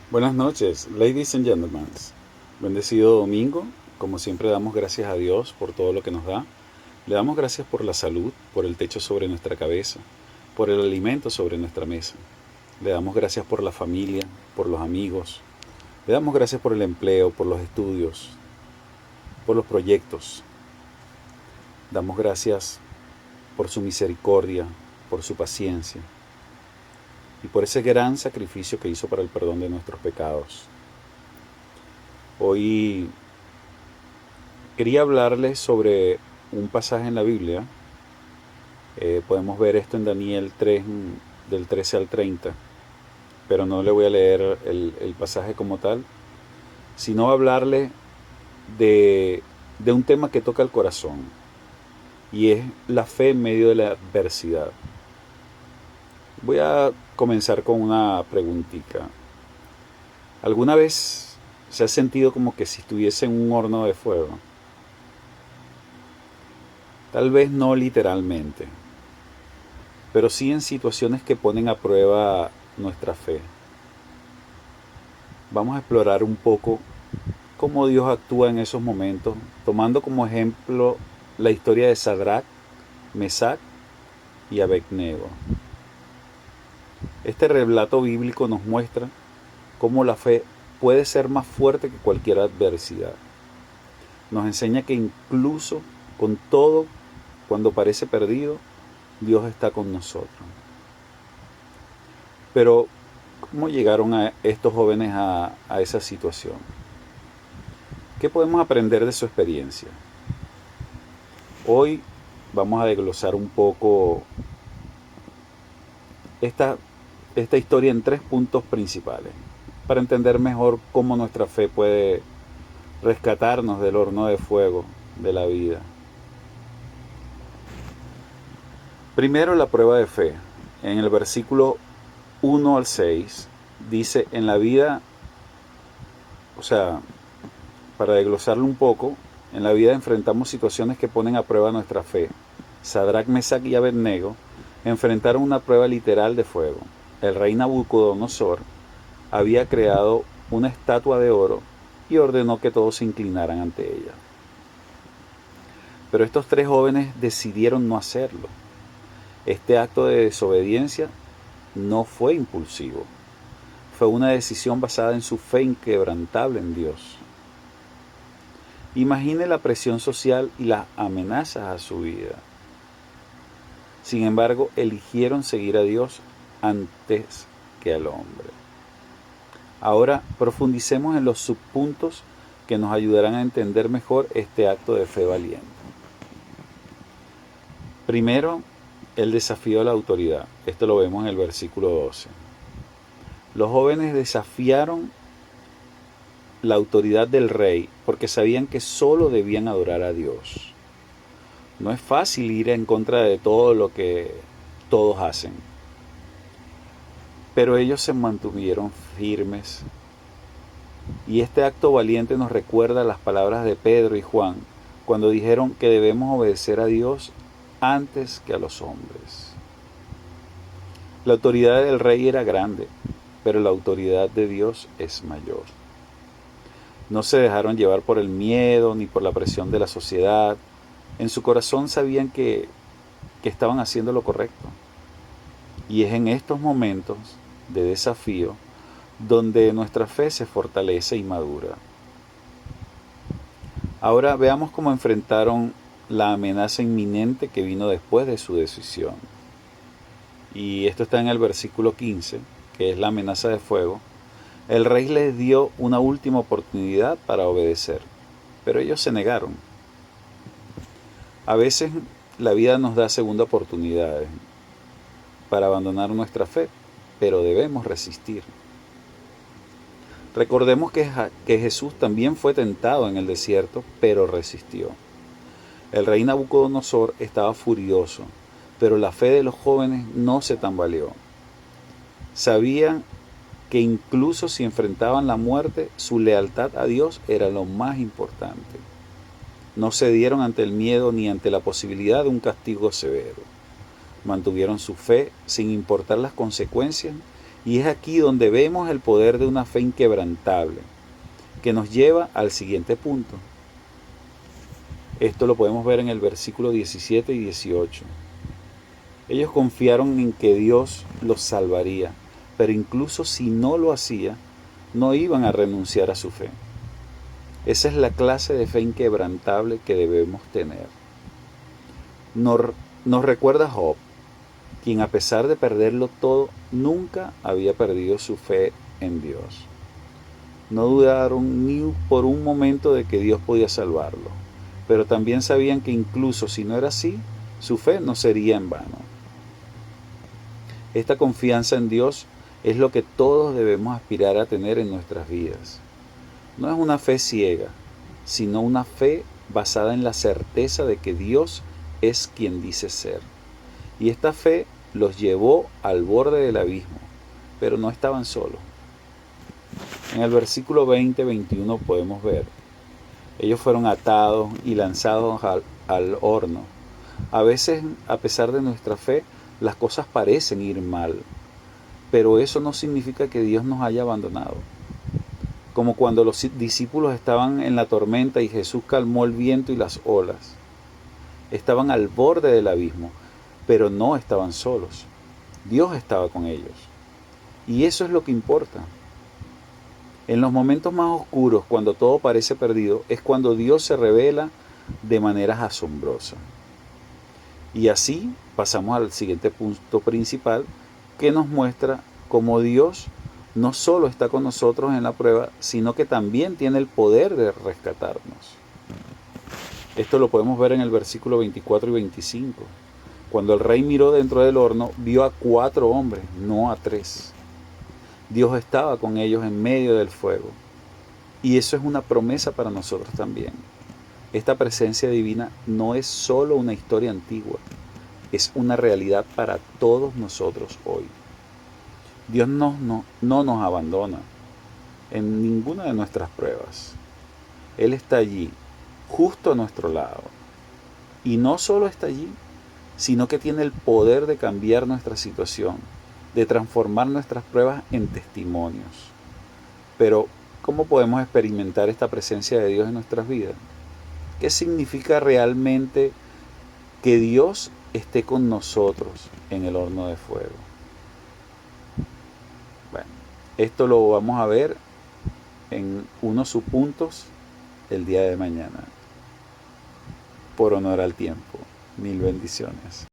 Buenas noches, ladies and gentlemen. Bendecido domingo. Como siempre damos gracias a Dios por todo lo que nos da. Le damos gracias por la salud, por el techo sobre nuestra cabeza, por el alimento sobre nuestra mesa. Le damos gracias por la familia, por los amigos. Le damos gracias por el empleo, por los estudios, por los proyectos. Damos gracias por su misericordia, por su paciencia y por ese gran sacrificio que hizo para el perdón de nuestros pecados. Hoy quería hablarles sobre un pasaje en la Biblia. Podemos ver esto en Daniel 3, del 13 al 30, pero no le voy a leer el pasaje como tal, sino hablarle de un tema que toca el corazón, y es la fe en medio de la adversidad. Voy a comenzar con una preguntita. ¿Alguna vez se ha sentido como que si estuviese en un horno de fuego? Tal vez no literalmente, pero sí en situaciones que ponen a prueba nuestra fe. Vamos a explorar un poco cómo Dios actúa en esos momentos, tomando como ejemplo la historia de Sadrach, Mesach y Abednego. Este relato bíblico nos muestra cómo la fe puede ser más fuerte que cualquier adversidad. Nos enseña que incluso con todo, cuando parece perdido, Dios está con nosotros. Pero, ¿cómo llegaron a estos jóvenes a esa situación? ¿Qué podemos aprender de su experiencia? Hoy vamos a desglosar un poco esta historia en 3 puntos principales, para entender mejor cómo nuestra fe puede rescatarnos del horno de fuego de la vida. Primero, la prueba de fe. En el versículo 1 al 6 dice: en la vida, o sea, para desglosarlo un poco, en la vida enfrentamos situaciones que ponen a prueba nuestra fe. Sadrach, Mesach y Abednego enfrentaron una prueba literal de fuego. El rey Nabucodonosor había creado una estatua de oro y ordenó que todos se inclinaran ante ella. Pero estos 3 jóvenes decidieron no hacerlo. Este acto de desobediencia no fue impulsivo, fue una decisión basada en su fe inquebrantable en Dios. Imagine la presión social y las amenazas a su vida. Sin embargo, eligieron seguir a Dios antes que al hombre. Ahora profundicemos en los subpuntos que nos ayudarán a entender mejor este acto de fe valiente. Primero, el desafío a la autoridad. Esto lo vemos en el versículo 12. Los jóvenes desafiaron la autoridad del rey porque sabían que solo debían adorar a Dios. No es fácil ir en contra de todo lo que todos hacen, pero ellos se mantuvieron firmes. Y este acto valiente nos recuerda las palabras de Pedro y Juan cuando dijeron que debemos obedecer a Dios antes que a los hombres. La autoridad del rey era grande, pero la autoridad de Dios es mayor. No se dejaron llevar por el miedo ni por la presión de la sociedad. En su corazón sabían que estaban haciendo lo correcto. Y es en estos momentos de desafío donde nuestra fe se fortalece y madura. Ahora veamos cómo enfrentaron la amenaza inminente que vino después de su decisión. Y esto está en el versículo 15, que es la amenaza de fuego. El rey les dio una última oportunidad para obedecer, pero ellos se negaron. A veces la vida nos da segunda oportunidades para abandonar nuestra fe, pero debemos resistir. Recordemos que Jesús también fue tentado en el desierto, pero resistió. El rey Nabucodonosor estaba furioso, pero la fe de los jóvenes no se tambaleó. Sabían que incluso si enfrentaban la muerte, su lealtad a Dios era lo más importante. No cedieron ante el miedo ni ante la posibilidad de un castigo severo. Mantuvieron su fe sin importar las consecuencias Y es aquí donde vemos el poder de una fe inquebrantable, que nos lleva al siguiente punto. Esto lo podemos ver en el versículo 17 y 18. Ellos confiaron en que Dios los salvaría, pero incluso si no lo hacía, no iban a renunciar a su fe. Esa es la clase de fe inquebrantable que debemos tener. Nos recuerda Job, quien a pesar de perderlo todo, nunca había perdido su fe en Dios. No dudaron ni por un momento de que Dios podía salvarlo, pero también sabían que incluso si no era así, su fe no sería en vano. Esta confianza en Dios es lo que todos debemos aspirar a tener en nuestras vidas. No es una fe ciega, sino una fe basada en la certeza de que Dios es quien dice ser. Y esta fe los llevó al borde del abismo, pero no estaban solos. En el versículo 20-21 podemos ver, ellos fueron atados y lanzados al horno. A veces, a pesar de nuestra fe, las cosas parecen ir mal, pero eso no significa que Dios nos haya abandonado. Como cuando los discípulos estaban en la tormenta y Jesús calmó el viento y las olas. Estaban al borde del abismo, pero no estaban solos. Dios estaba con ellos. Y eso es lo que importa. En los momentos más oscuros, cuando todo parece perdido, es cuando Dios se revela de maneras asombrosas. Y así pasamos al siguiente punto principal, que nos muestra cómo Dios no solo está con nosotros en la prueba, sino que también tiene el poder de rescatarnos. Esto lo podemos ver en el versículo 24 y 25. Cuando el rey miró dentro del horno, vio a 4 hombres, no a 3. Dios estaba con ellos en medio del fuego. Y eso es una promesa para nosotros también. Esta presencia divina no es solo una historia antigua, es una realidad para todos nosotros hoy. Dios no nos abandona en ninguna de nuestras pruebas. Él está allí, justo a nuestro lado. Y no solo está allí, sino que tiene el poder de cambiar nuestra situación, de transformar nuestras pruebas en testimonios. Pero, ¿cómo podemos experimentar esta presencia de Dios en nuestras vidas? ¿Qué significa realmente que Dios esté con nosotros en el horno de fuego? Bueno, esto lo vamos a ver en unos subpuntos el día de mañana. Por honor al tiempo. Mil bendiciones.